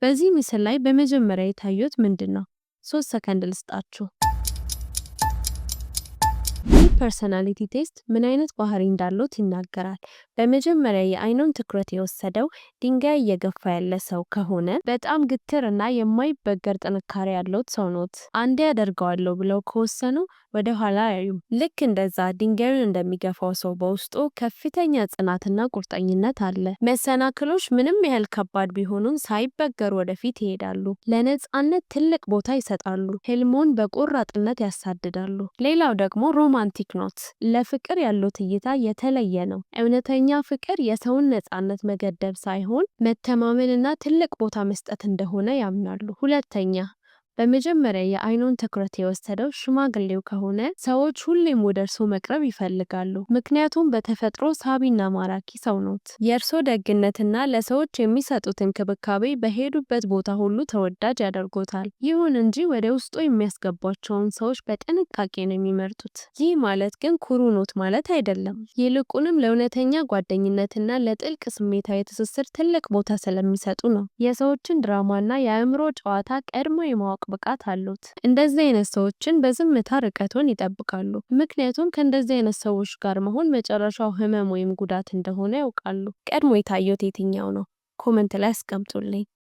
በዚህ ምስል ላይ በመጀመሪያ የታዩት ምንድነው? 3 ሰከንድ ልስጣችሁ። ይህ ፐርሰናሊቲ ቴስት ምን አይነት ባህሪ እንዳሉት ይናገራል። በመጀመሪያ የአይኑን ትኩረት የወሰደው ድንጋይ እየገፋ ያለ ሰው ከሆነ በጣም ግትር እና የማይበገር ጥንካሬ ያለው ሰው ኖት። አንዴ ያደርገዋለሁ ብለው ከወሰኑ ወደ ኋላ አያዩም። ልክ እንደዛ ድንጋዩን እንደሚገፋው ሰው በውስጡ ከፍተኛ ጽናትና ቁርጠኝነት አለ። መሰናክሎች ምንም ያህል ከባድ ቢሆኑም ሳይበገሩ ወደፊት ይሄዳሉ። ለነጻነት ትልቅ ቦታ ይሰጣሉ። ህልሙን በቆራጥነት ያሳድዳሉ። ሌላው ደግሞ ሮማንቲክ ኖት። ለፍቅር ያሉት እይታ የተለየ ነው። እውነተኛ ፍቅር የሰውን ነጻነት መገደብ ሳይሆን መተማመንና ትልቅ ቦታ መስጠት እንደሆነ ያምናሉ። ሁለተኛ፣ በመጀመሪያ የአይኑን ትኩረት የወሰደው ሽማግሌው ከሆነ ሰዎች ሁሌም ወደ እርሱ መቅረብ ይፈልጋሉ። ምክንያቱም በተፈጥሮ ሳቢና ማራኪ ሰው ኖት። የእርሶ ደግነትና ለሰዎች የሚሰጡት እንክብካቤ በሄዱበት ቦታ ሁሉ ተወዳጅ ያደርጎታል። ይሁን እንጂ ወደ ውስጡ የሚያስገቧቸውን ሰዎች በጥንቃቄ ነው የሚመርጡት። ይህ ማለት ግን ኩሩ ኖት ማለት አይደለም። ይልቁንም ለእውነተኛ ጓደኝነትና ለጥልቅ ስሜታዊ ትስስር ትልቅ ቦታ ስለሚሰጡ ነው። የሰዎችን ድራማና የአእምሮ ጨዋታ ቀድሞ የማወቅ ብቃት አሉት። እንደዚህ አይነት ሰዎችን በዝምታ ርቀቱን ይጠብቃሉ። ምክንያቱም ከእንደዚህ አይነት ሰዎች ጋር መሆን መጨረሻው ህመም ወይም ጉዳት እንደሆነ ያውቃሉ። ቀድሞ የታየው የትኛው ነው? ኮመንት ላይ አስቀምጡልኝ።